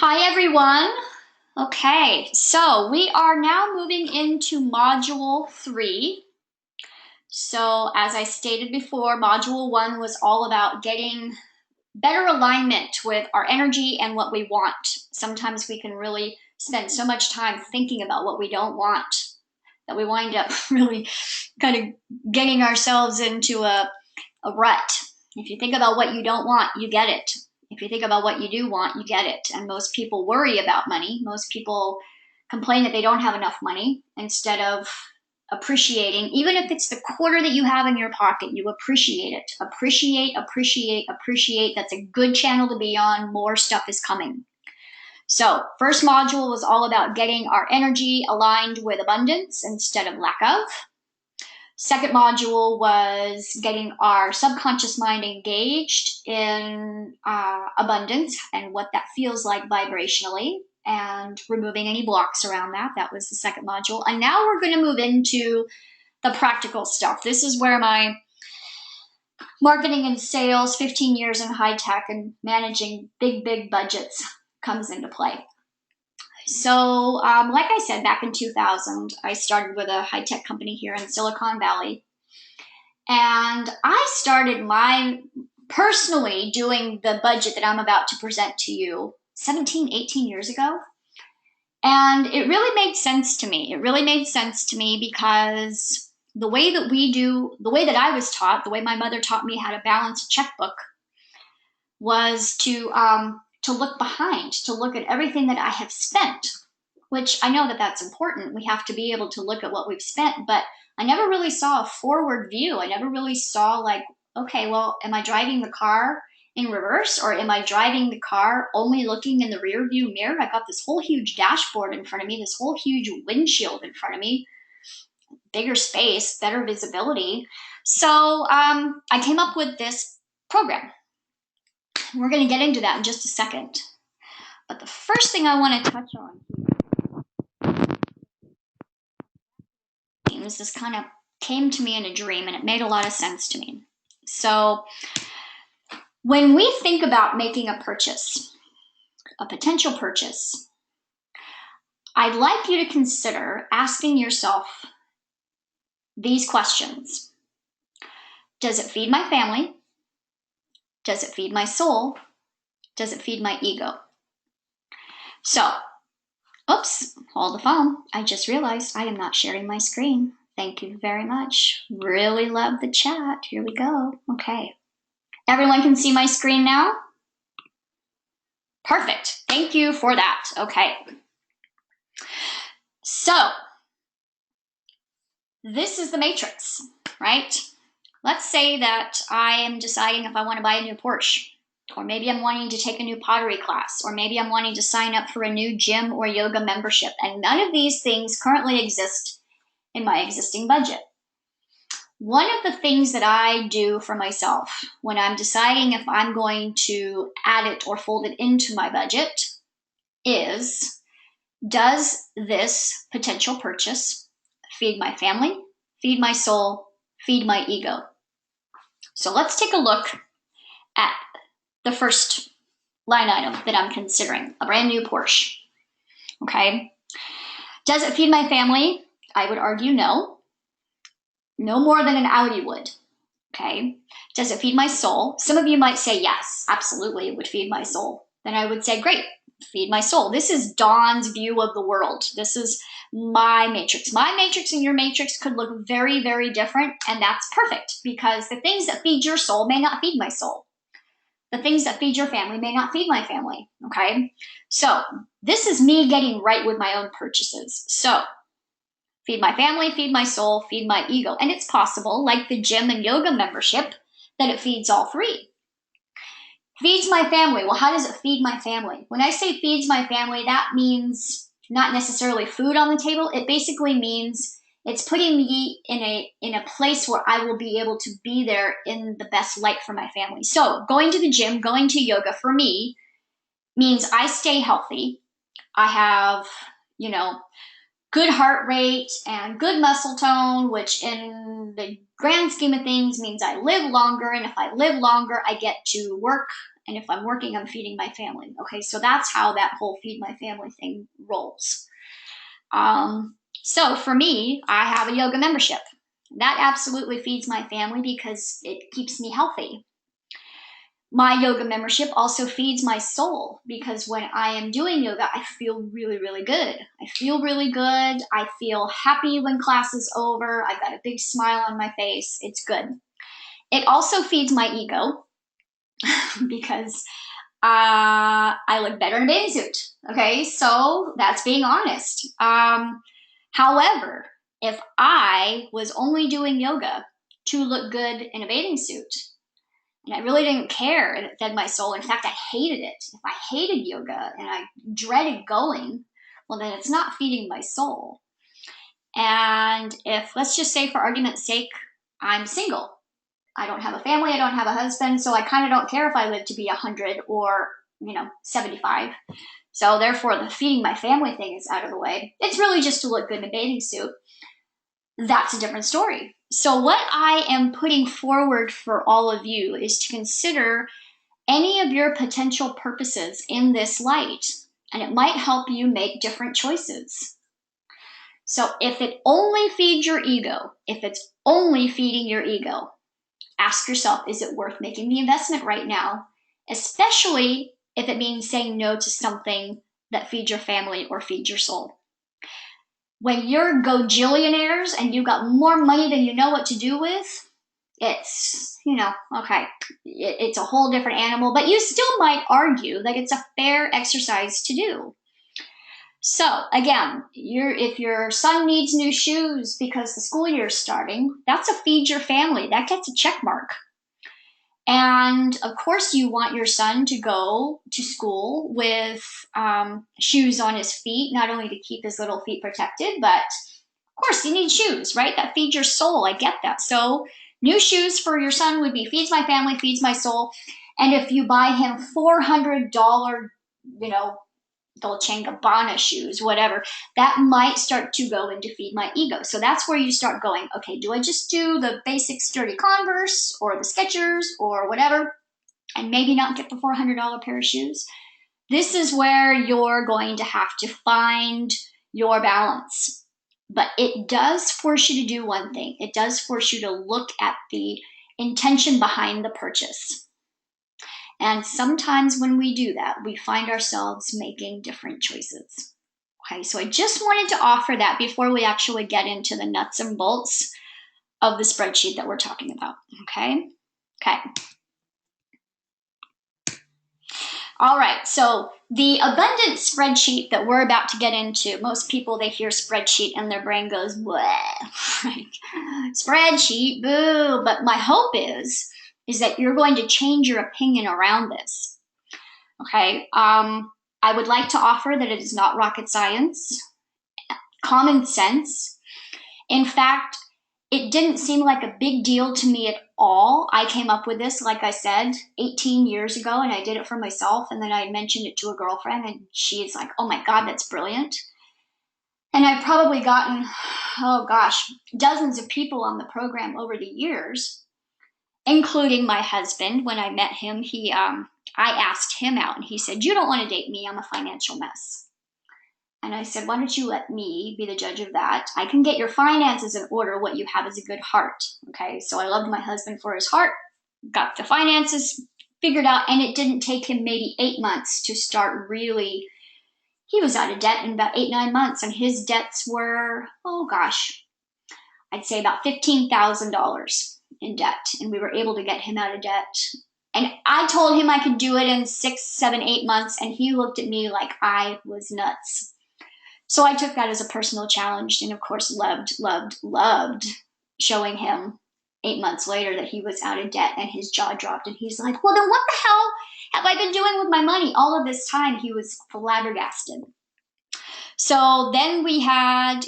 Hi everyone. Okay, so we are now moving into Module 3. So as I stated before, Module 1 was all about getting better alignment with our energy and what we want. Sometimes we can really spend so much time thinking about what we don't want that we wind up really kind of getting ourselves into a rut. If you think about what you don't want, you get it. If you think about what you do want, you get it. And most people worry about money. Most people complain that they don't have enough money instead of appreciating. Even if it's the quarter that you have in your pocket, you appreciate it. Appreciate, appreciate, appreciate. That's a good channel to be on. More stuff is coming. So first module was all about getting our energy aligned with abundance instead of lack of. Second module was getting our subconscious mind engaged in abundance and what that feels like vibrationally and removing any blocks around that. That was the second module. And now we're going to move into the practical stuff. This is where my marketing and sales, 15 years in high tech and managing big budgets comes into play. So, like I said, back in 2000, I started with a high-tech company here in Silicon Valley. And I started personally doing the budget that I'm about to present to you 17, 18 years ago. And it really made sense to me. It really made sense to me because the way that I was taught, the way my mother taught me how to balance a checkbook was to look behind, to look at everything that I have spent, which I know that that's important. We have to be able to look at what we've spent, but I never really saw a forward view. I never really saw like, okay, well, am I driving the car in reverse or am I driving the car only looking in the rear view mirror? I got this whole huge dashboard in front of me, this whole huge windshield in front of me, bigger space, better visibility. So I came up with this program. We're going to get into that in just a second. But the first thing I want to touch on is this kind of came to me in a dream and it made a lot of sense to me. So when we think about making a purchase, a potential purchase, I'd like you to consider asking yourself these questions. Does it feed my family? Does it feed my soul? Does it feed my ego? So, oops, hold the phone. I just realized I am not sharing my screen. Thank you very much. Really love the chat. Here we go. Okay. Everyone can see my screen now? Perfect. Thank you for that. Okay. So, this is the matrix, right? Let's say that I am deciding if I want to buy a new Porsche. Or maybe I'm wanting to take a new pottery class, or maybe I'm wanting to sign up for a new gym or yoga membership. And none of these things currently exist in my existing budget. One of the things that I do for myself when I'm deciding if I'm going to add it or fold it into my budget is, does this potential purchase feed my family, feed my soul, feed my ego? So let's take a look at the first line item that I'm considering, a brand new Porsche. Okay. Does it feed my family? I would argue no. No more than an Audi would. Okay. Does it feed my soul? Some of you might say yes, absolutely, it would feed my soul. Then I would say, great, feed my soul. This is Dawn's view of the world. This is my matrix. My matrix and your matrix could look very, very different, and that's perfect because the things that feed your soul may not feed my soul. The things that feed your family may not feed my family, okay? So this is me getting right with my own purchases. So feed my family, feed my soul, feed my ego. And it's possible, like the gym and yoga membership, that it feeds all three. Feeds my family. Well, how does it feed my family? When I say feeds my family, that means not necessarily food on the table. It basically means it's putting me in a place where I will be able to be there in the best light for my family. So going to the gym, going to yoga for me means I stay healthy. I have, good heart rate and good muscle tone, which in the grand scheme of things means I live longer. And if I live longer, I get to work And if I'm working, I'm feeding my family. Okay, so that's how that whole feed my family thing rolls. So for me, I have a yoga membership. That absolutely feeds my family because it keeps me healthy. My yoga membership also feeds my soul because when I am doing yoga, I feel really, really good. I feel really good. I feel happy when class is over. I've got a big smile on my face. It's good. It also feeds my ego because I look better in a bathing suit. Okay, so that's being honest. However, if I was only doing yoga to look good in a bathing suit, and I really didn't care and it fed my soul. In fact, I hated it. If I hated yoga and I dreaded going, well, then it's not feeding my soul. And if, let's just say for argument's sake, I'm single. I don't have a family, I don't have a husband, so I kind of don't care if I live to be 100 or, 75. So therefore, the feeding my family thing is out of the way. It's really just to look good in a bathing suit. That's a different story. So what I am putting forward for all of you is to consider any of your potential purposes in this light, and it might help you make different choices. So if it only feeds your ego, if it's only feeding your ego, ask yourself, is it worth making the investment right now? Especially if it means saying no to something that feeds your family or feeds your soul. When you're gojillionaires and you've got more money than you know what to do with, it's, okay, it's a whole different animal, but you still might argue that it's a fair exercise to do. So again, if your son needs new shoes because the school year is starting, that's a feed your family. That gets a check mark. And of course, you want your son to go to school with shoes on his feet, not only to keep his little feet protected, but of course, you need shoes, right? That feeds your soul. I get that. So new shoes for your son would be feeds my family, feeds my soul. And if you buy him $400, Dolce & Gabbana shoes, whatever, that might start to go into feed my ego. So that's where you start going, okay, do I just do the basic sturdy Converse or the Skechers or whatever, and maybe not get the $400 pair of shoes? This is where you're going to have to find your balance. But it does force you to do one thing. It does force you to look at the intention behind the purchase. And sometimes when we do that, we find ourselves making different choices. Okay, so I just wanted to offer that before we actually get into the nuts and bolts of the spreadsheet that we're talking about. Okay. All right, so the abundance spreadsheet that we're about to get into, most people, they hear spreadsheet and their brain goes, bleh, spreadsheet, boo. But my hope is that you're going to change your opinion around this. Okay, I would like to offer that it is not rocket science, common sense. In fact, it didn't seem like a big deal to me at all. I came up with this, like I said, 18 years ago, and I did it for myself, and then I mentioned it to a girlfriend, and she's like, oh my God, that's brilliant. And I've probably gotten, dozens of people on the program over the years, including my husband. When I met him, I asked him out, and he said, you don't want to date me, I'm a financial mess. And I said, why don't you let me be the judge of that? I can get your finances in order. What you have is a good heart. Okay, so I loved my husband for his heart, got the finances figured out, and it didn't take him maybe 8 months to start really, he was out of debt in about 8-9 months, and his debts were, I'd say about $15,000 in debt, and we were able to get him out of debt. And I told him I could do it in 6, 7, 8 months, and he looked at me like I was nuts. So I took that as a personal challenge, and of course loved showing him 8 months later that he was out of debt, and his jaw dropped, and he's like, well, then what the hell have I been doing with my money all of this time? He was flabbergasted. So then we had,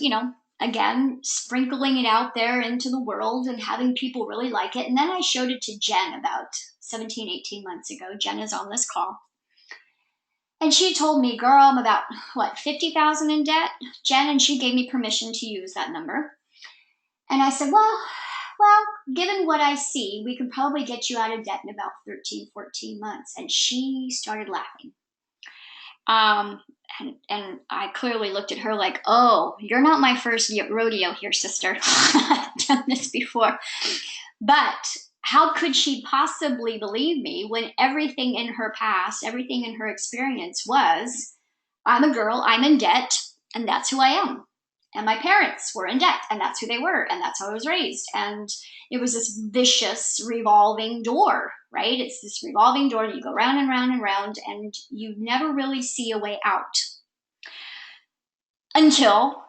again, sprinkling it out there into the world and having people really like it. And then I showed it to Jen about 17, 18 months ago. Jen is on this call. And she told me, girl, I'm about, 50,000 in debt, Jen, and she gave me permission to use that number. And I said, well, given what I see, we could probably get you out of debt in about 13, 14 months. And she started laughing. And I clearly looked at her like, oh, you're not my first rodeo here, sister. I've done this before. But how could she possibly believe me when everything in her past, everything in her experience was, I'm a girl, I'm in debt, and that's who I am. And my parents were in debt, and that's who they were, and that's how I was raised. And it was this vicious revolving door, right? It's this revolving door that you go round and round and round, and you never really see a way out until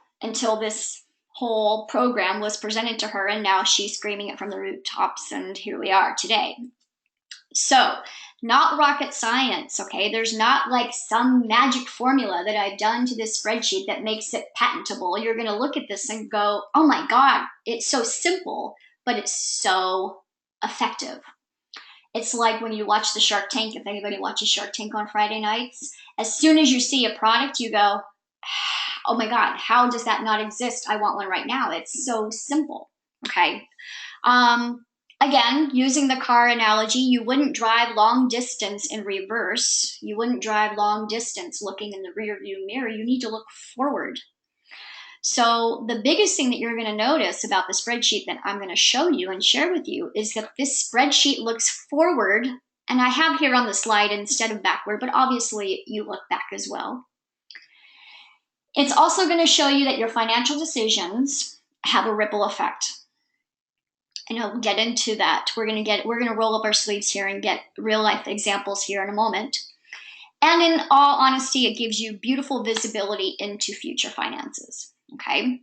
this whole program was presented to her, and now she's screaming it from the rooftops, and here we are today. So, not rocket science, okay? There's not like some magic formula that I've done to this spreadsheet that makes it patentable. You're going to look at this and go, oh my God, it's so simple, but it's so effective. It's like when you watch the Shark Tank, if anybody watches Shark Tank on Friday nights, as soon as you see a product, you go, oh my God, how does that not exist? I want one right now. It's so simple, okay? Again, using the car analogy, you wouldn't drive long distance in reverse. You wouldn't drive long distance looking in the rear view mirror. You need to look forward. So the biggest thing that you're going to notice about the spreadsheet that I'm going to show you and share with you is that this spreadsheet looks forward, and I have here on the slide instead of backward, but obviously you look back as well. It's also going to show you that your financial decisions have a ripple effect. And I'll get into that. We're going to roll up our sleeves here and get real life examples here in a moment. And in all honesty, it gives you beautiful visibility into future finances. Okay.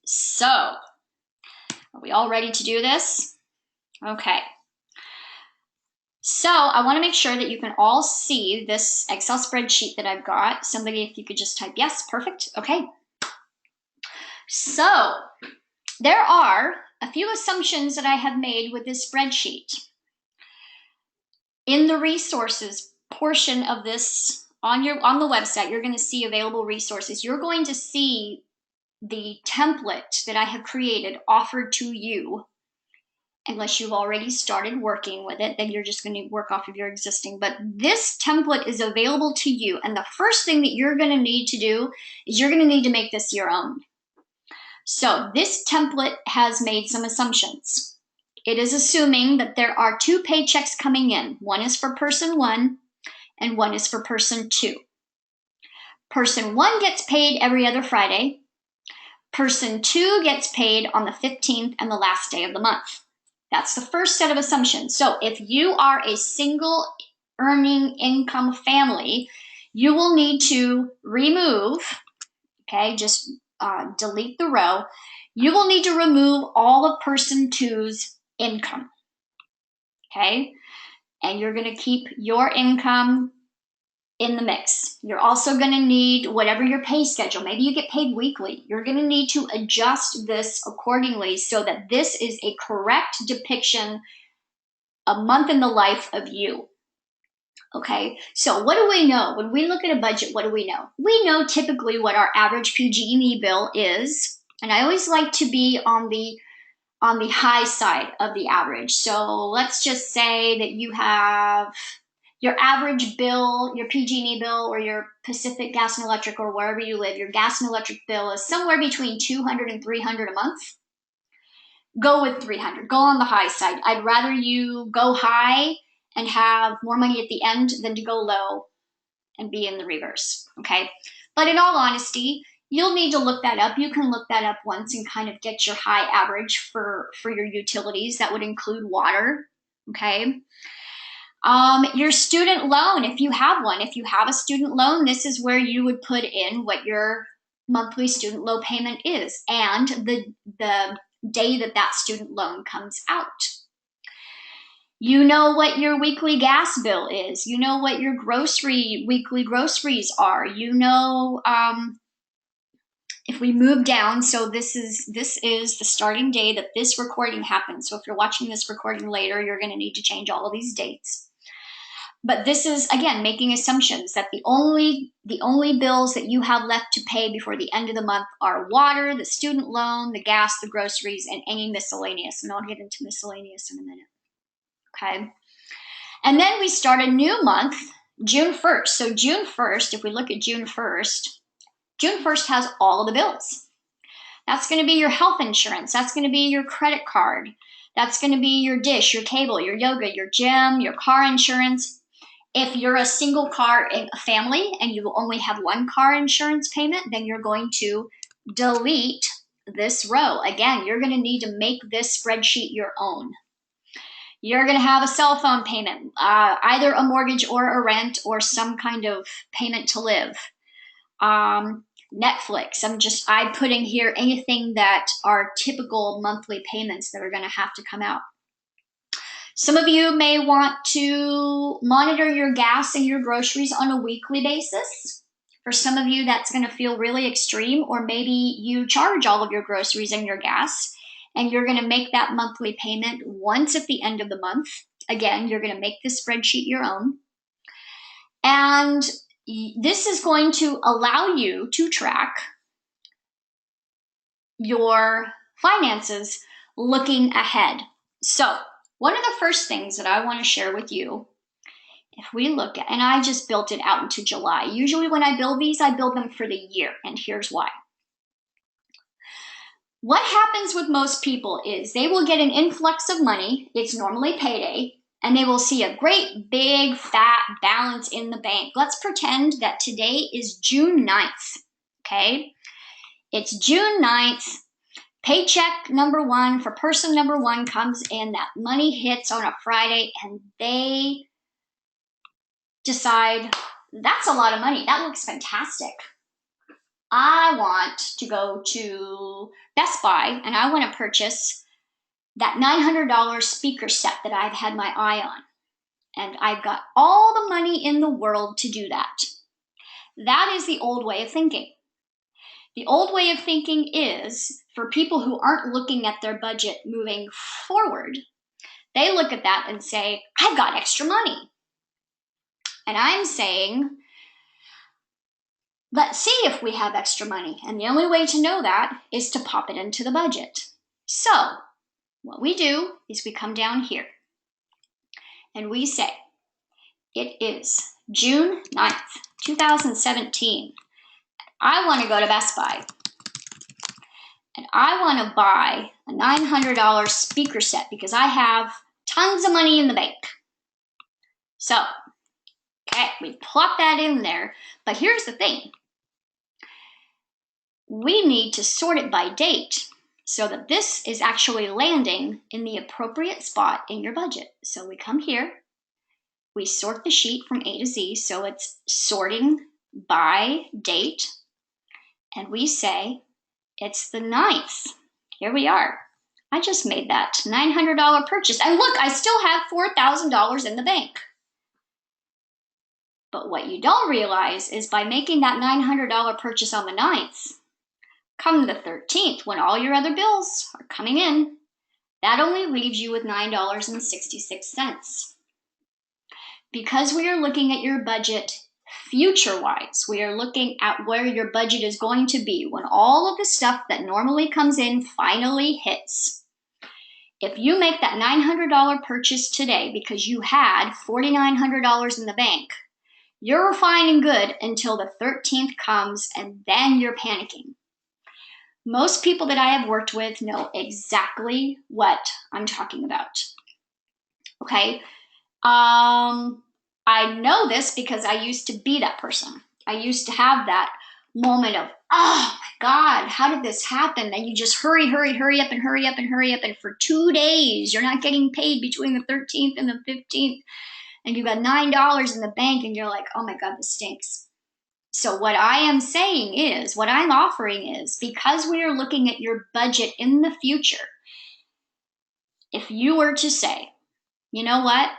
So, are we all ready to do this? Okay. So I want to make sure that you can all see this Excel spreadsheet that I've got. Somebody, if you could just type yes, perfect. Okay. So there are a few assumptions that I have made with this spreadsheet. In the resources portion of this, on the website, you're going to see available resources. You're going to see the template that I have created offered to you. Unless you've already started working with it, then you're just going to work off of your existing. But this template is available to you. And the first thing that you're going to need to do is you're going to need to make this your own. So this template has made some assumptions. It is assuming that there are 2 paychecks coming in. One is for person 1 and one is for person 2. Person 1 gets paid every other Friday. Person 2 gets paid on the 15th and the last day of the month. That's the first set of assumptions. So if you are a single earning income family, you will need to remove, okay, just delete the row. You will need to remove all of person 2's income, okay? And you're going to keep your income in the mix. You're also going to need whatever your pay schedule. Maybe you get paid weekly. You're going to need to adjust this accordingly so that this is a correct depiction, a month in the life of you. Okay, so what do we know? When we look at a budget, what do we know? We know typically what our average PG&E bill is. And I always like to be on the high side of the average. So let's just say that you have your average bill, your PG&E bill, or your Pacific Gas and Electric, or wherever you live, your gas and electric bill is somewhere between $200 and $300 a month. Go with $300. Go on the high side. I'd rather you go high and have more money at the end than to go low and be in the reverse, okay? But in all honesty, you'll need to look that up. You can look that up once and kind of get your high average for your utilities. That would include water, okay? Your student loan, if you have one, if you have a student loan, this is where you would put in what your monthly student loan payment is and the day that student loan comes out. You know what your weekly gas bill is. You know what your weekly groceries are. You know, if we move down, so this is the starting day that this recording happens. So if you're watching this recording later, you're going to need to change all of these dates. But this is, again, making assumptions that the only bills that you have left to pay before the end of the month are water, the student loan, the gas, the groceries, and any miscellaneous. And I'll get into miscellaneous in a minute. Okay. And then we start a new month, June 1st. So June 1st, if we look at June 1st has all of the bills. That's going to be your health insurance. That's going to be your credit card. That's going to be your dish, your cable, your yoga, your gym, your car insurance. If you're a single car in a family and you only have one car insurance payment, then you're going to delete this row. Again, you're going to need to make this spreadsheet your own. You're going to have a cell phone payment, either a mortgage or a rent or some kind of payment to live. Netflix, I'm putting here anything that are typical monthly payments that are going to have to come out. Some of you may want to monitor your gas and your groceries on a weekly basis. For some of you, that's going to feel really extreme, or maybe you charge all of your groceries and your gas, and you're going to make that monthly payment once at the end of the month. Again, you're going to make this spreadsheet your own. And this is going to allow you to track your finances looking ahead. So, one of the first things that I want to share with you, if we look at, and I just built it out into July. Usually when I build these, I build them for the year, and here's why. What happens with most people is they will get an influx of money. It's normally payday, and they will see a great big fat balance in the bank. Let's pretend that today is June 9th, okay? It's June 9th. Paycheck number one for person number one comes in. That money hits on a Friday, and they decide, that's a lot of money. That looks fantastic. I want to go to Best Buy, and I want to purchase that $900 speaker set that I've had my eye on. And I've got all the money in the world to do that. That is the old way of thinking. The old way of thinking is, for people who aren't looking at their budget moving forward, they look at that and say, I've got extra money. And I'm saying, let's see if we have extra money. And the only way to know that is to pop it into the budget. So, what we do is we come down here and we say, it is June 9th, 2017. I want to go to Best Buy. And I want to buy a $900 speaker set because I have tons of money in the bank. So, okay, we plop that in there. But here's the thing. We need to sort it by date so that this is actually landing in the appropriate spot in your budget. So we come here, we sort the sheet from A to Z, so it's sorting by date, and we say it's the 9th. Here we are. I just made that $900 purchase, and look, I still have $4,000 in the bank. But what you don't realize is by making that $900 purchase on the 9th, come the 13th, when all your other bills are coming in, that only leaves you with $9.66. Because we are looking at your budget future-wise, we are looking at where your budget is going to be when all of the stuff that normally comes in finally hits. If you make that $900 purchase today because you had $4,900 in the bank, you're fine and good until the 13th comes, and then you're panicking. Most people that I have worked with know exactly what I'm talking about. Okay? I know this because I used to be that person. I used to have that moment of, oh my God, how did this happen? And you just hurry up, and for 2 days, you're not getting paid between the 13th and the 15th, and you've got $9 in the bank, and you're like, oh my God, this stinks. So what I am saying is, what I'm offering is, because we are looking at your budget in the future, if you were to say, you know what,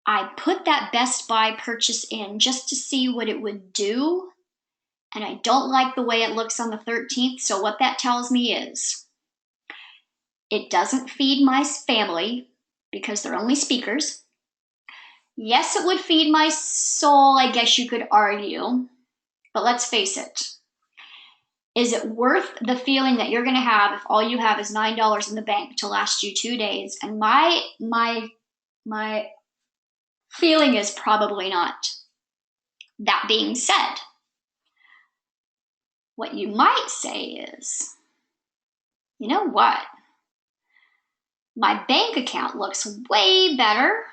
I put that Best Buy purchase in just to see what it would do, and I don't like the way it looks on the 13th, so what that tells me is, it doesn't feed my family because they're only speakers. Yes, it would feed my soul, I guess you could argue. But let's face it. Is it worth the feeling that you're going to have if all you have is $9 in the bank to last you 2 days? And my feeling is probably not. That being said, what you might say is, you know what? My bank account looks way better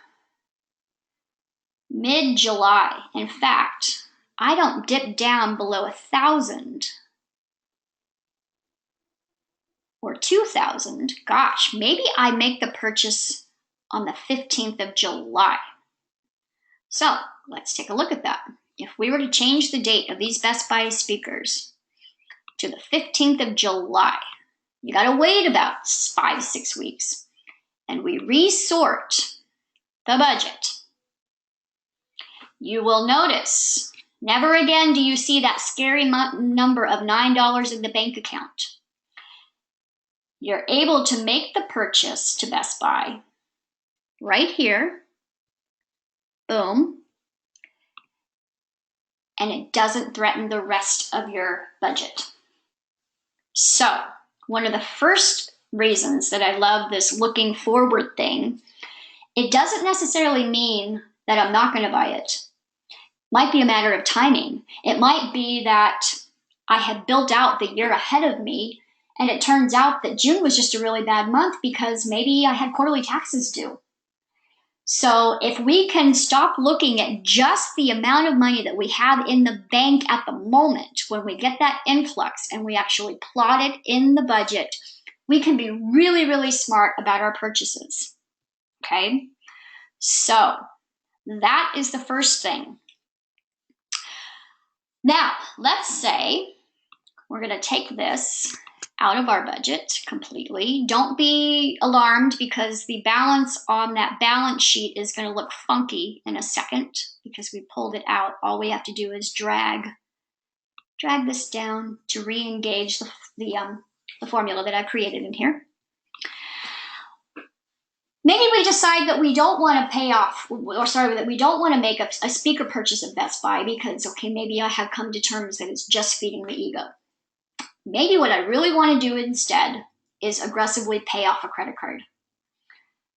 mid-July. In fact, I don't dip down below 1,000 or 2,000. Gosh, maybe I make the purchase on the 15th of July. So let's take a look at that. If we were to change the date of these Best Buy speakers to the 15th of July, you gotta wait about 5-6 weeks, and we resort the budget, you will notice never again do you see that scary number of $9 in the bank account. You're able to make the purchase to Best Buy right here. Boom. And it doesn't threaten the rest of your budget. So, one of the first reasons that I love this looking forward thing, it doesn't necessarily mean that I'm not going to buy it. Might be a matter of timing. It might be that I had built out the year ahead of me, and it turns out that June was just a really bad month because maybe I had quarterly taxes due. So if we can stop looking at just the amount of money that we have in the bank at the moment, when we get that influx and we actually plot it in the budget, we can be really, really smart about our purchases. Okay? So that is the first thing. Now, let's say we're going to take this out of our budget completely. Don't be alarmed because the balance on that balance sheet is going to look funky in a second because we pulled it out. All we have to do is drag this down to re-engage the formula that I created in here. Maybe we decide that we don't want to pay off, or sorry, that we don't want to make a speaker purchase at Best Buy because, okay, maybe I have come to terms that it's just feeding the ego. Maybe what I really want to do instead is aggressively pay off a credit card.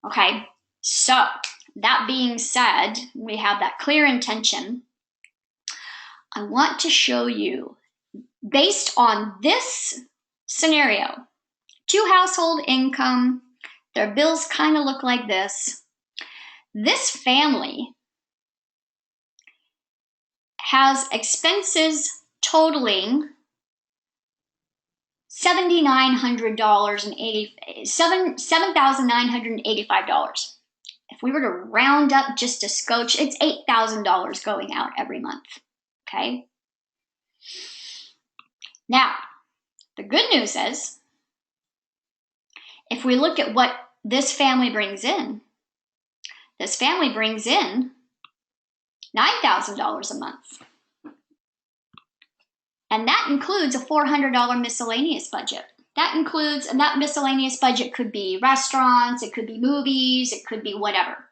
Okay, so that being said, we have that clear intention. I want to show you, based on this scenario, 2 household income, their bills kind of look like this. This family has expenses totaling $7,985. If we were to round up just a scotch, it's $8,000 going out every month. Okay? Now, the good news is, if we look at what this family brings in $9,000 a month. And that includes a $400 miscellaneous budget. And that miscellaneous budget could be restaurants, it could be movies, it could be whatever.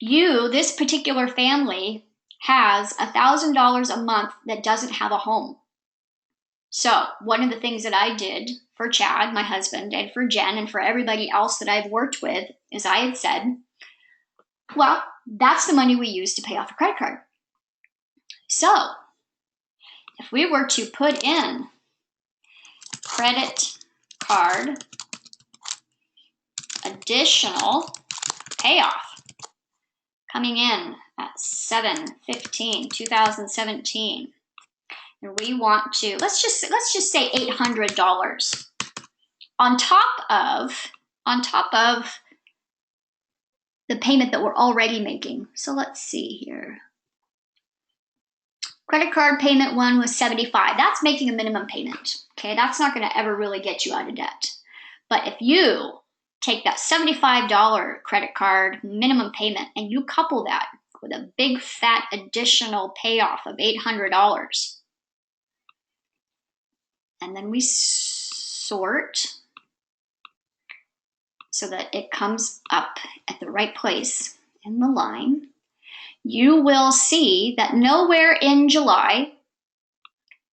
This particular family, has $1,000 a month that doesn't have a home. So one of the things that I did for Chad, my husband, and for Jen, and for everybody else that I've worked with, is I had said, well, that's the money we use to pay off a credit card. So if we were to put in credit card additional payoff coming in at 7/15/2017, and we want to, let's just say $800 on top of the payment that we're already making. So let's see here. Credit card payment 1 was $75. That's making a minimum payment. Okay, that's not going to ever really get you out of debt. But if you take that $75 credit card minimum payment and you couple that with a big fat additional payoff of $800, and then we sort so that it comes up at the right place in the line, you will see that nowhere in July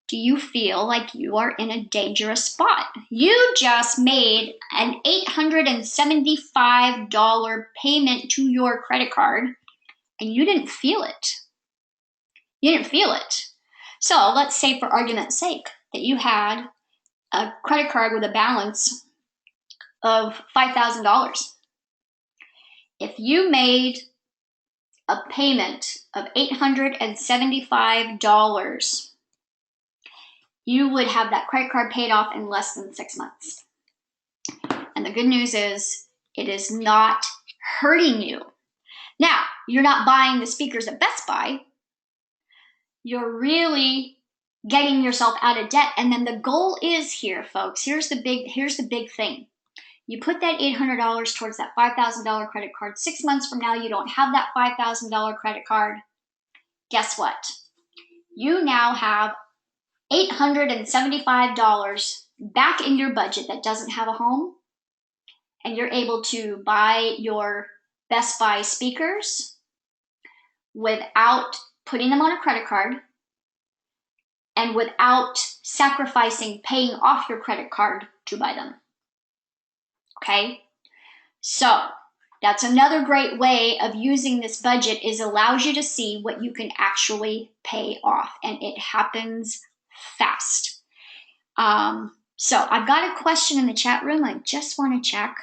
do you feel like you are in a dangerous spot. You just made an $875 payment to your credit card and you didn't feel it. You didn't feel it. So let's say, for argument's sake, that you had a credit card with a balance of $5,000. If you made a payment of $875, you would have that credit card paid off in less than 6 months. And the good news is it is not hurting you. Now, you're not buying the speakers at Best Buy. You're really getting yourself out of debt. And then the goal is here, folks. Here's the big thing. You put that $800 towards that $5,000 credit card. 6 months from now, you don't have that $5,000 credit card. Guess what? You now have $875 back in your budget that doesn't have a home, and you're able to buy your Best Buy speakers without putting them on a credit card and without sacrificing paying off your credit card to buy them. Okay? So that's another great way of using this budget, is allows you to see what you can actually pay off, and it happens fast. So I've got a question in the chat room. I just want to check.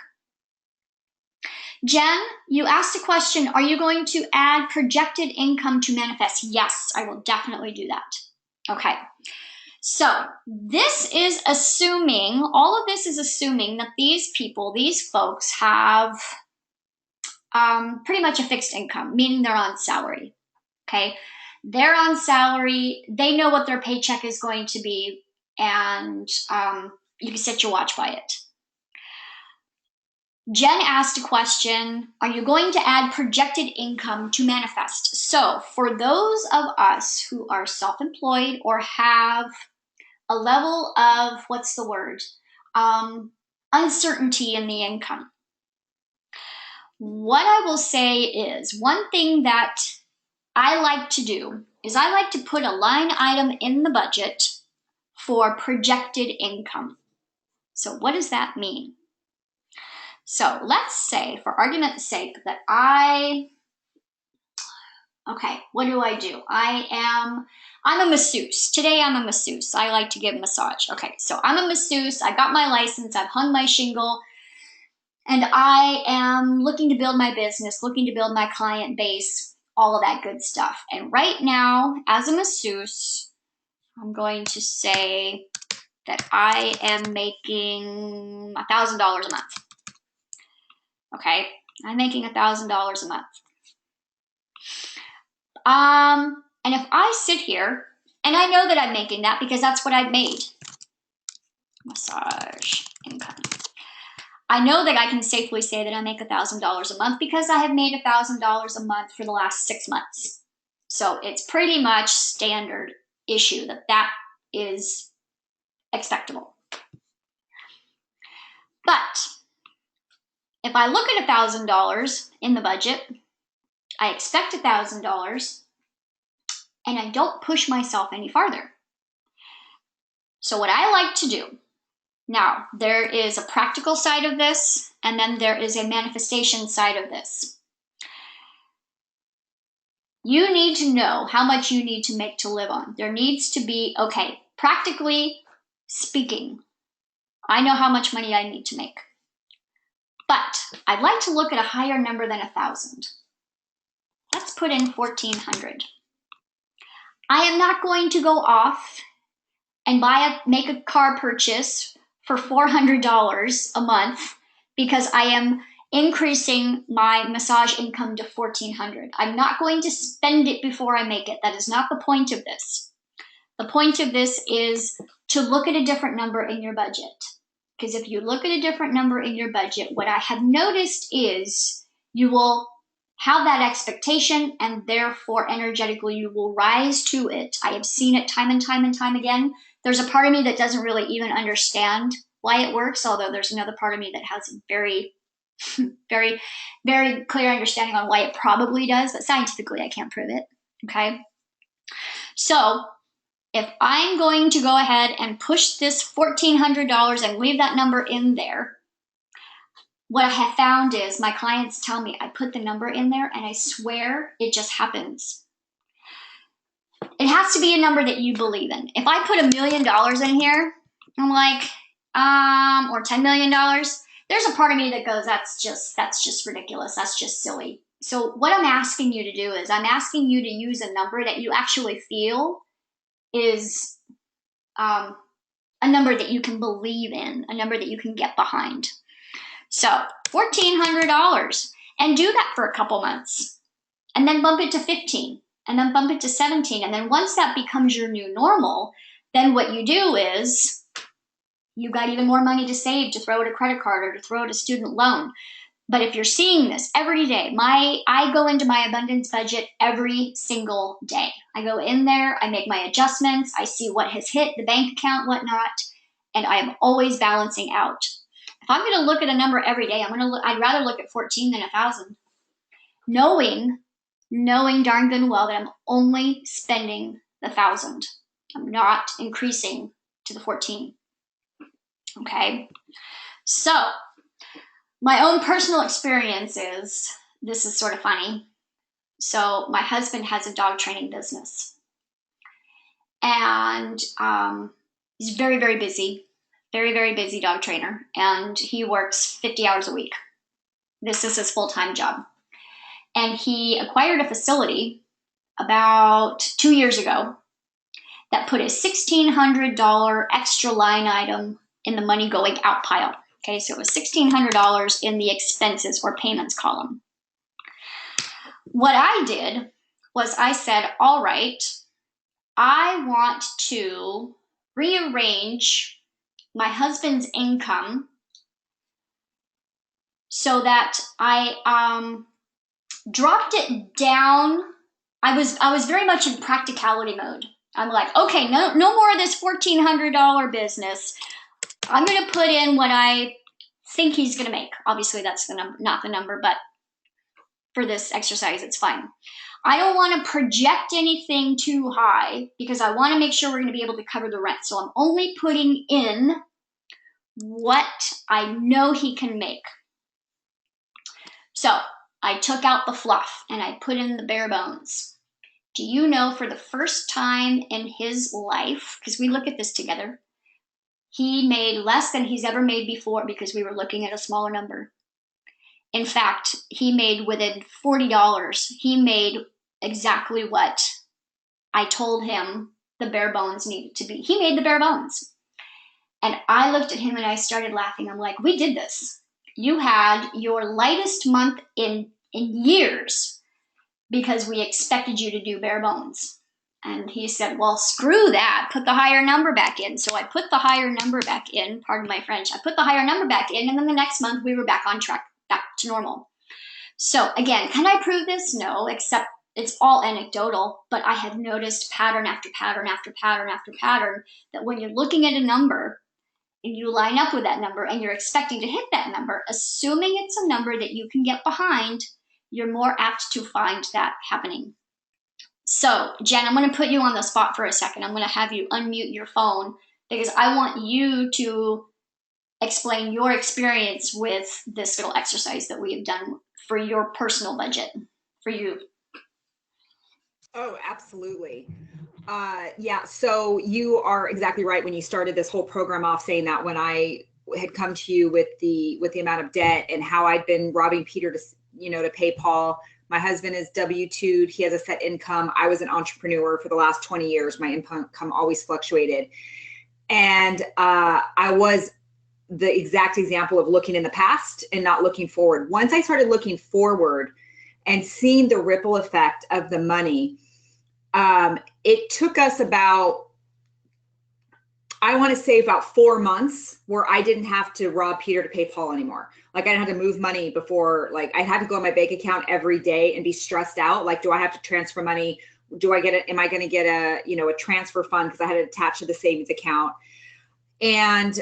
Jen, you asked a question, are you going to add projected income to manifest? Yes, I will definitely do that. Okay, so this is assuming, all of this is assuming that these people, these folks have pretty much a fixed income, meaning they're on salary, okay? They're on salary, they know what their paycheck is going to be, and you can set your watch by it. Jen asked a question, are you going to add projected income to manifest? So for those of us who are self-employed or have a level of, what's the word, uncertainty in the income, what I will say is, one thing that I like to do is I like to put a line item in the budget for projected income. So what does that mean? So let's say, for argument's sake, that okay, what do? I'm a masseuse. Today I'm a masseuse. I like to give massage. Okay, so I'm a masseuse. I got my license. I've hung my shingle. And I am looking to build my business, looking to build my client base, all of that good stuff. And right now, as a masseuse, I'm going to say that I am making $1,000 a month. Okay, I'm making $1,000 a month. And if I sit here, and I know that I'm making that because that's what I've made. Massage income. I know that I can safely say that I make $1,000 a month because I have made $1,000 a month for the last 6 months. So it's pretty much standard issue that is expectable. But if I look at $1,000 in the budget, I expect $1,000, and I don't push myself any farther. So what I like to do, now there is a practical side of this, and then there is a manifestation side of this. You need to know how much you need to make to live on. There needs to be, okay, practically speaking, I know how much money I need to make. But I'd like to look at a higher number than 1,000. Let's put in 1,400. I am not going to go off and make a car purchase for $400 a month because I am increasing my massage income to $1,400. I'm not going to spend it before I make it. That is not the point of this. The point of this is to look at a different number in your budget. Because if you look at a different number in your budget, what I have noticed is you will have that expectation, and therefore energetically you will rise to it. I have seen it time and time and time again. There's a part of me that doesn't really even understand why it works, although there's another part of me that has a very Very, very clear understanding on why it probably does, but scientifically I can't prove it. Okay. So if I'm going to go ahead and push this $1,400 and leave that number in there, what I have found is my clients tell me I put the number in there and I swear it just happens. It has to be a number that you believe in. If I put $1 million in here, I'm like, or $10 million, there's a part of me that goes, that's just ridiculous. That's just silly. So what I'm asking you to do is I'm asking you to use a number that you actually feel is a number that you can believe in, a number that you can get behind. So $1,400, and do that for a couple months, and then bump it to 15, and then bump it to 17. And then once that becomes your new normal, then what you do is you've got even more money to save, to throw at a credit card or to throw at a student loan. But if you're seeing this every day, I go into my abundance budget every single day. I go in there, I make my adjustments, I see what has hit the bank account, whatnot, and I am always balancing out. If I'm going to look at a number every day, I'd rather look at 14 than 1,000. Knowing darn good and well that I'm only spending the 1,000. I'm not increasing to the 14. Okay. So my own personal experience is, this is sort of funny. So my husband has a dog training business, and he's very, very busy. Very, very busy dog trainer, and he works 50 hours a week. This is his full-time job. And he acquired a facility about 2 years ago that put a $1,600 extra line item in the money going out pile. Okay, so it was $1,600 in the expenses or payments column. What I did was I said, all right, I want to rearrange my husband's income so that I dropped it down. I was very much in practicality mode. I'm like, okay, no more of this $1,400 business. I'm going to put in what I think he's going to make. Obviously, that's the number, not the number, but for this exercise, it's fine. I don't want to project anything too high because I want to make sure we're going to be able to cover the rent. So I'm only putting in what I know he can make. So I took out the fluff and I put in the bare bones. Do you know, for the first time in his life, because we look at this together, he made less than he's ever made before because we were looking at a smaller number. In fact, he made within $40. He made exactly what I told him the bare bones needed to be. He made the bare bones. And I looked at him and I started laughing. I'm like, we did this. You had your lightest month in years because we expected you to do bare bones. And he said, well, screw that. Put the higher number back in. So I put the higher number back in. Pardon my French. I put the higher number back in. And then the next month we were back on track, back to normal. So again, can I prove this? No, except it's all anecdotal. But I have noticed pattern after pattern after pattern after pattern that when you're looking at a number and you line up with that number and you're expecting to hit that number, assuming it's a number that you can get behind, you're more apt to find that happening. So, Jen, I'm going to put you on the spot for a second. I'm going to have you unmute your phone because I want you to explain your experience with this little exercise that we have done for your personal budget, for you. Oh, absolutely. Yeah, so you are exactly right when you started this whole program off saying that when I had come to you with the amount of debt and how I'd been robbing Peter to pay Paul. My husband is W-2'd. He has a set income. I was an entrepreneur for the last 20 years. My income always fluctuated. And I was the exact example of looking in the past and not looking forward. Once I started looking forward and seeing the ripple effect of the money, it took us about, I want to say about 4 months where I didn't have to rob Peter to pay Paul anymore. Like I didn't have to move money before, like I had to go on my bank account every day and be stressed out. Like, do I have to transfer money? Am I going to get a transfer fund? Because I had it attached to the savings account. And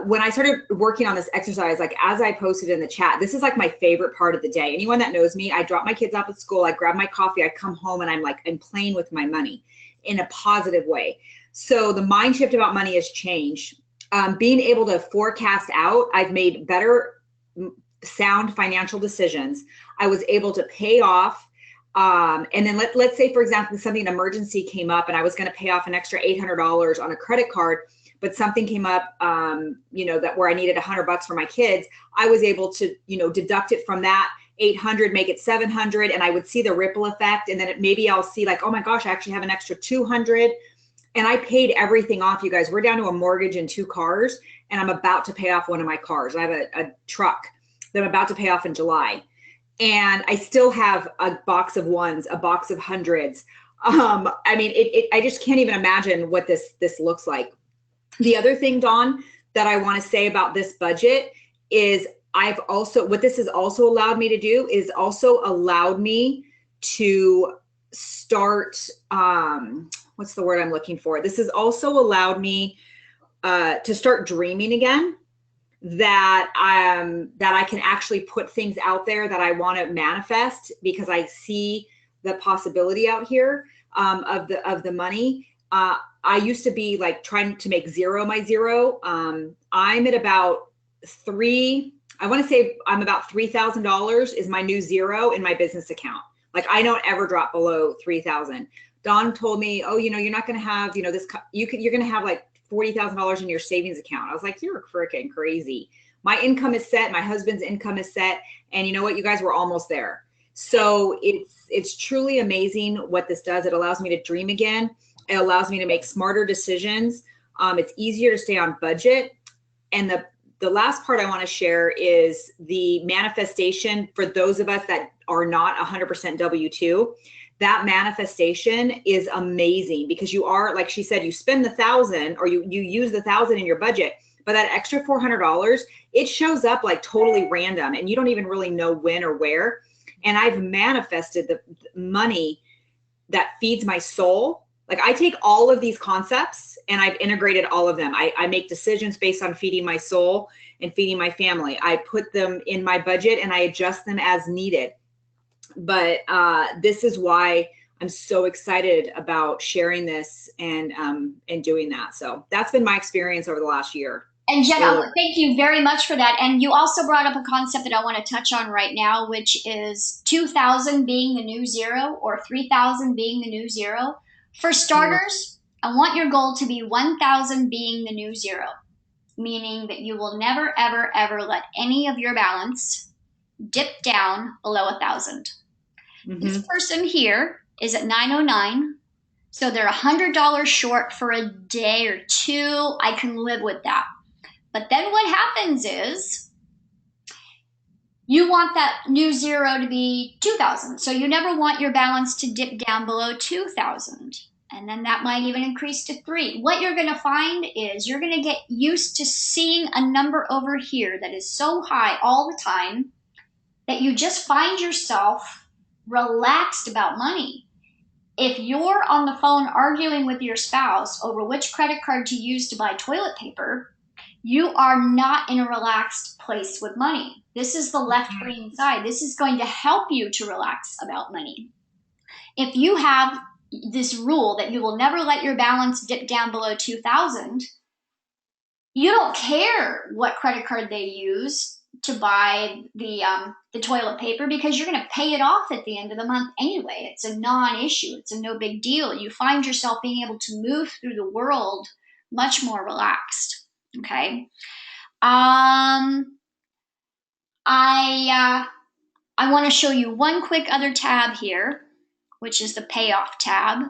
when I started working on this exercise, like as I posted in the chat, this is like my favorite part of the day. Anyone that knows me, I drop my kids off at school, I grab my coffee, I come home, and I'm playing with my money in a positive way. So the mind shift about money has changed. Being able to forecast out, I've made better, sound financial decisions. I was able to pay off. And then let's say, for example, an emergency came up and I was going to pay off an extra $800 on a credit card, but something came up, that where I needed $100 for my kids. I was able to, deduct it from that 800, make it 700, and I would see the ripple effect. And then maybe I'll see like, oh my gosh, I actually have an extra 200. And I paid everything off, you guys. We're down to a mortgage and 2 cars, and I'm about to pay off one of my cars. I have a truck that I'm about to pay off in July. And I still have a box of ones, a box of hundreds. I just can't even imagine what this looks like. The other thing, Dawn, that I want to say about this budget is what this has also allowed me to do is also allowed me to start, what's the word I'm looking for? This has also allowed me to start dreaming again, that I can actually put things out there that I want to manifest, because I see the possibility out here of the money. I used to be like trying to make zero my zero. I'm at about I want to say I'm about $3,000 is my new zero in my business account. Like I don't ever drop below 3,000. Dawn told me, oh, you're not going to have, you're going to have like $40,000 in your savings account. I was like, you're freaking crazy. My income is set. My husband's income is set. And you know what, you guys, we're almost there. So it's truly amazing what this does. It allows me to dream again. It allows me to make smarter decisions. It's easier to stay on budget. And the last part I want to share is the manifestation for those of us that are not 100% W-2. That manifestation is amazing, because you are, like she said, you spend the 1,000 or you use the 1,000 in your budget, but that extra $400, it shows up like totally random and you don't even really know when or where. And I've manifested the money that feeds my soul. Like I take all of these concepts and I've integrated all of them. I make decisions based on feeding my soul and feeding my family. I put them in my budget and I adjust them as needed. But this is why I'm so excited about sharing this and doing that. So that's been my experience over the last year. And Jenna, thank you very much for that. And you also brought up a concept that I want to touch on right now, which is 2,000 being the new zero or 3,000 being the new zero. For starters, I want your goal to be 1,000 being the new zero, meaning that you will never, ever, ever let any of your balance dip down below 1,000. This person here is at 909, so they're $100 short for a day or two. I can live with that. But then what happens is you want that new zero to be 2,000. So you never want your balance to dip down below 2,000. And then that might even increase to 3. What you're going to find is you're going to get used to seeing a number over here that is so high all the time that you just find yourself relaxed about money. If you're on the phone arguing with your spouse over which credit card to use to buy toilet paper, you are not in a relaxed place with money. This is the left brain side. This is going to help you to relax about money. If you have this rule that you will never let your balance dip down below 2,000, you don't care what credit card they use to buy the toilet paper, because you're going to pay it off at the end of the month anyway. It's a non-issue. It's a no big deal. You find yourself being able to move through the world much more relaxed. Okay. I want to show you one quick other tab here, which is the payoff tab.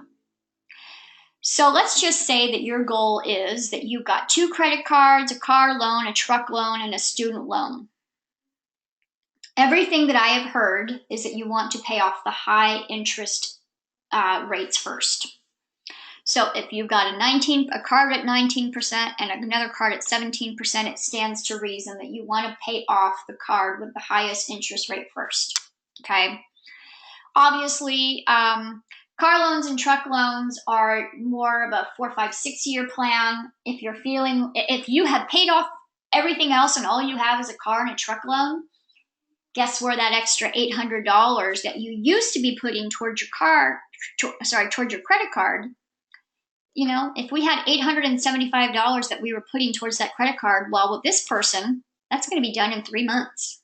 So let's just say that your goal is that you've got 2 credit cards, a car loan, a truck loan, and a student loan. Everything that I have heard is that you want to pay off the high interest rates first. So if you've got a card at 19% and another card at 17%, it stands to reason that you want to pay off the card with the highest interest rate first. Okay. Obviously, Car loans and truck loans are more of a 4, 5, 6 year plan. If you have paid off everything else and all you have is a car and a truck loan, guess where that extra $800 that you used to be putting towards your towards your credit card, if we had $875 that we were putting towards that credit card, well, with this person, that's going to be done in 3 months.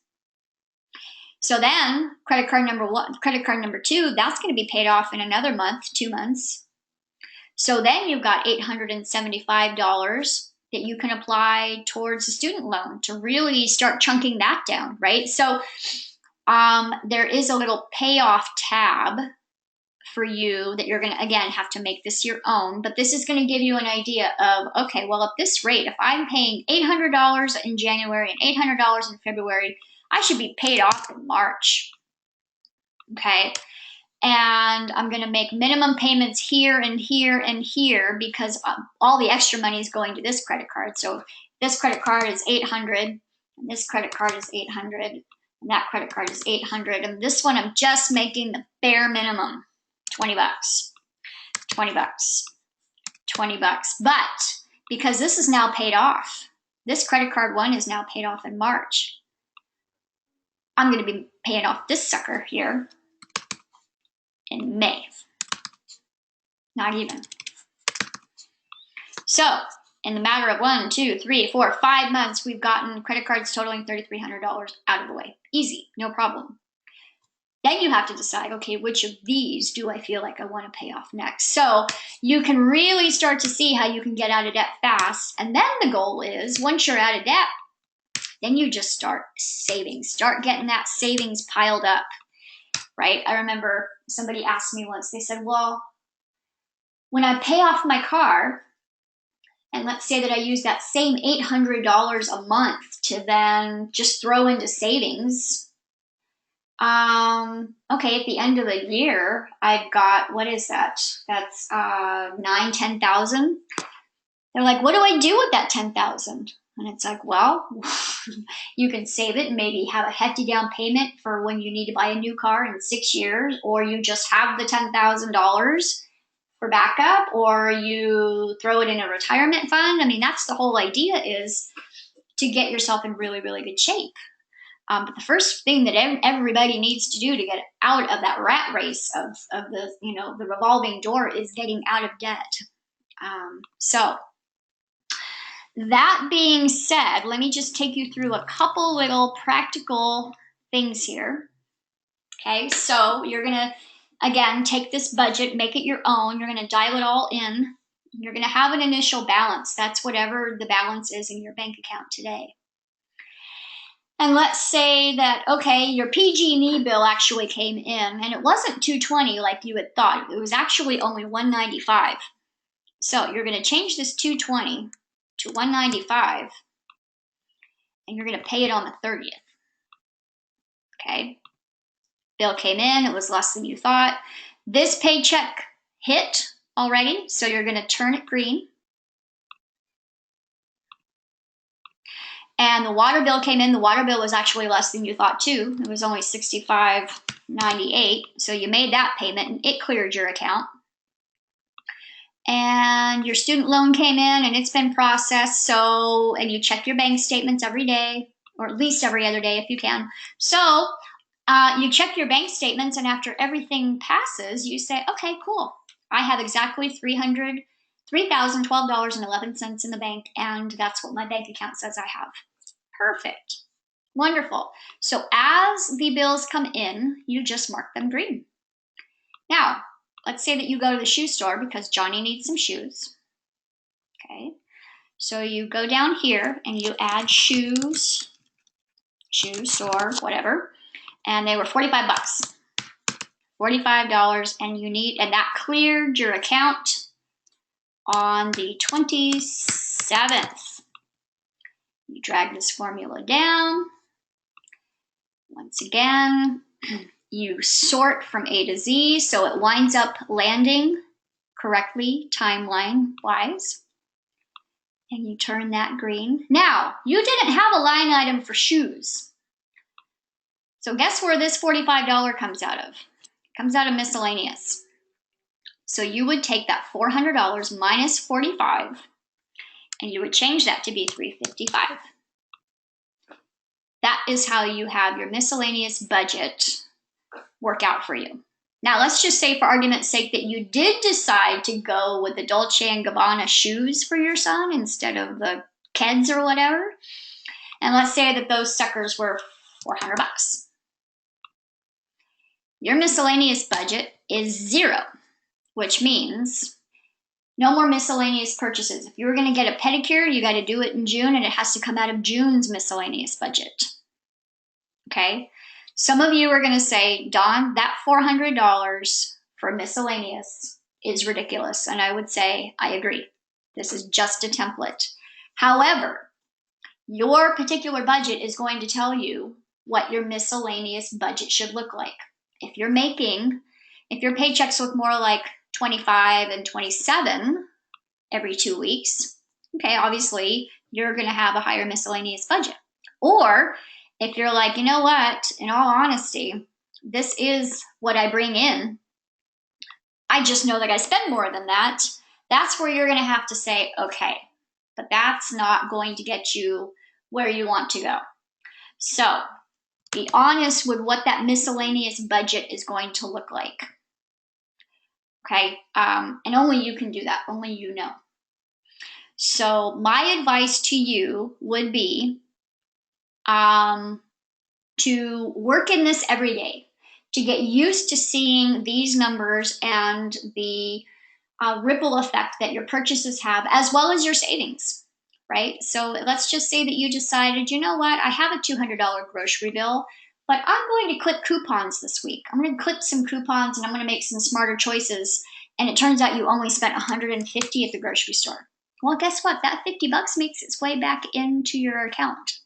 So then credit card number two, that's going to be paid off in another month, 2 months. So then you've got $875 that you can apply towards a student loan to really start chunking that down, right? So there is a little payoff tab for you that you're going to, again, have to make this your own, but this is going to give you an idea of, okay, well, at this rate, if I'm paying $800 in January and $800 in February, I should be paid off in March, okay? And I'm going to make minimum payments here and here and here because all the extra money is going to this credit card. So this credit card is $800, and this credit card is $800, and that credit card is $800, and this one I'm just making the bare minimum, $20, $20, $20. But because this is now paid off, this credit card one is now paid off in March, I'm going to be paying off this sucker here in May. Not even. So, in the matter of 1, 2, 3, 4, 5 months, we've gotten credit cards totaling $3,300 out of the way. Easy, no problem. Then you have to decide, okay, which of these do I feel like I want to pay off next? So you can really start to see how you can get out of debt fast. And then the goal is, once you're out of debt, then you just start saving. Start getting that savings piled up, right? I remember somebody asked me once, they said, well, when I pay off my car, and let's say that I use that same $800 a month to then just throw into savings, okay, at the end of the year, I've got, what is that? That's 9, 10,000. They're like, what do I do with that 10,000? And it's like, well, you can save it and maybe have a hefty down payment for when you need to buy a new car in 6 years, or you just have the $10,000 for backup, or you throw it in a retirement fund. I mean, that's the whole idea, is to get yourself in really, really good shape. But the first thing that everybody needs to do to get out of that rat race of the, the revolving door is getting out of debt. So that being said, let me just take you through a couple little practical things here. Okay, so you're going to, again, take this budget, make it your own. You're going to dial it all in. You're going to have an initial balance. That's whatever the balance is in your bank account today. And let's say that, okay, your PG&E bill actually came in, and it wasn't $220 like you had thought. It was actually only $195. So you're going to change this $220 to $195, and you're going to pay it on the 30th. Okay? Bill came in, it was less than you thought. This paycheck hit already, so you're going to turn it green. And the water bill came in. The water bill was actually less than you thought too. It was only $65.98. So you made that payment and it cleared your account. And your student loan came in and it's been processed. And you check your bank statements every day, or at least every other day if you can. So you check your bank statements, and after everything passes, you say, okay, cool. I have exactly $3,012.11 in the bank, and that's what my bank account says I have. Perfect. Wonderful. So as the bills come in, you just mark them green. Now, let's say that you go to the shoe store because Johnny needs some shoes. Okay. So you go down here and you add shoes, shoe store, whatever, and they were $45. $45, and that cleared your account on the 27th. You drag this formula down. Once again, you sort from A to Z so it winds up landing correctly timeline-wise. And you turn that green. Now, you didn't have a line item for shoes. So guess where this $45 comes out of? It comes out of miscellaneous. So you would take that $400 minus 45, and you would change that to be $355. That is how you have your miscellaneous budget work out for you. Now, let's just say for argument's sake that you did decide to go with the Dolce & Gabbana shoes for your son instead of the Keds or whatever. And let's say that those suckers were $400. Your miscellaneous budget is 0, which means no more miscellaneous purchases. If you were going to get a pedicure, you got to do it in June, and it has to come out of June's miscellaneous budget. Okay? Some of you are going to say, Dawn, that $400 for miscellaneous is ridiculous. And I would say, I agree. This is just a template. However, your particular budget is going to tell you what your miscellaneous budget should look like. If your paychecks look more like 25 and 27 every 2 weeks, okay, obviously you're going to have a higher miscellaneous budget. Or if you're like, you know what, in all honesty, this is what I bring in, I just know that I spend more than that, that's where you're going to have to say, okay, but that's not going to get you where you want to go. So be honest with what that miscellaneous budget is going to look like. Okay, and only you can do that, only you know. So my advice to you would be to work in this every day, to get used to seeing these numbers and the ripple effect that your purchases have, as well as your savings, right? So let's just say that you decided, you know what, I have a $200 grocery bill, but I'm going to clip coupons this week. I'm going to clip some coupons and I'm going to make some smarter choices. And it turns out you only spent $150 at the grocery store. Well, guess what? That $50 makes its way back into your account.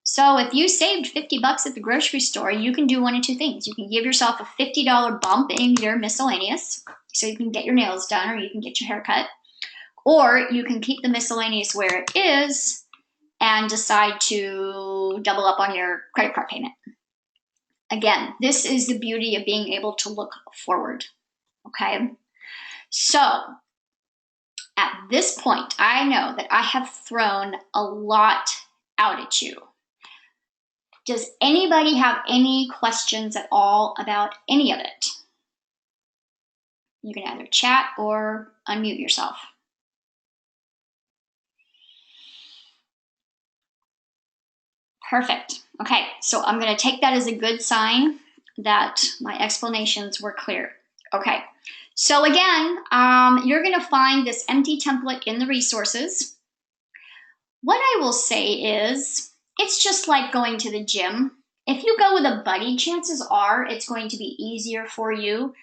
So if you saved $50 at the grocery store, you can do one of two things. You can give yourself a $50 bump in your miscellaneous, so you can get your nails done or you can get your hair cut. Or you can keep the miscellaneous where it is and decide to double up on your credit card payment. Again, this is the beauty of being able to look forward, okay? So at this point, I know that I have thrown a lot out at you. Does anybody have any questions at all about any of it? You can either chat or unmute yourself. Perfect. Okay, so I'm going to take that as a good sign that my explanations were clear. Okay, so again, you're going to find this empty template in the resources. What I will say is, it's just like going to the gym. If you go with a buddy, chances are it's going to be easier for you.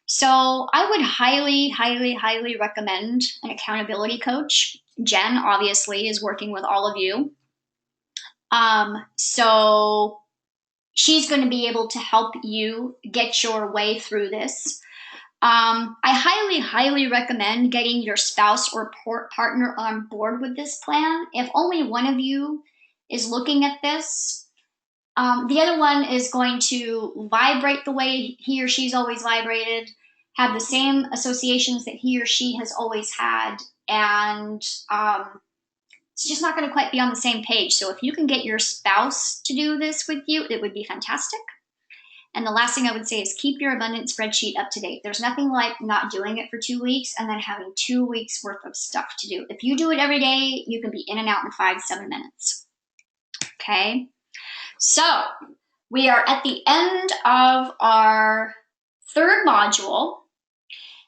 So I would highly, highly, highly recommend an accountability coach. Jen, obviously, is working with all of you. So she's going to be able to help you get your way through this. I highly, highly recommend getting your spouse or partner on board with this plan. If only one of you is looking at this, the other one is going to vibrate the way he or she's always vibrated, have the same associations that he or she has always had, and it's just not going to quite be on the same page. So if you can get your spouse to do this with you, it would be fantastic. And the last thing I would say is keep your abundance spreadsheet up to date. There's nothing like not doing it for 2 weeks and then having 2 weeks worth of stuff to do. If you do it every day, you can be in and out in 5-7 minutes. Okay, so we are at the end of our third module,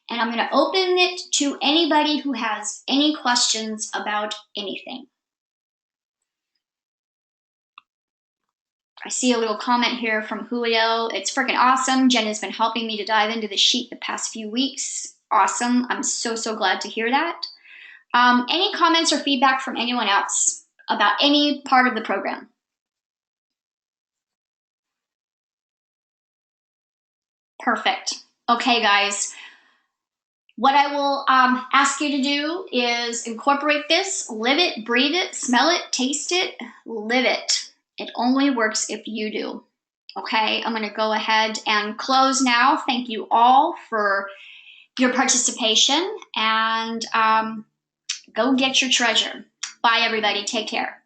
and I'm going to open it to anybody who has any questions about anything. I see a little comment here from Julio. It's freaking awesome. Jen has been helping me to dive into the sheet the past few weeks. Awesome. I'm so, so glad to hear that. Any comments or feedback from anyone else about any part of the program? Perfect. Okay, guys. What I will ask you to do is incorporate this, live it, breathe it, smell it, taste it, live it. It only works if you do. Okay, I'm going to go ahead and close now. Thank you all for your participation, and go get your treasure. Bye, everybody. Take care.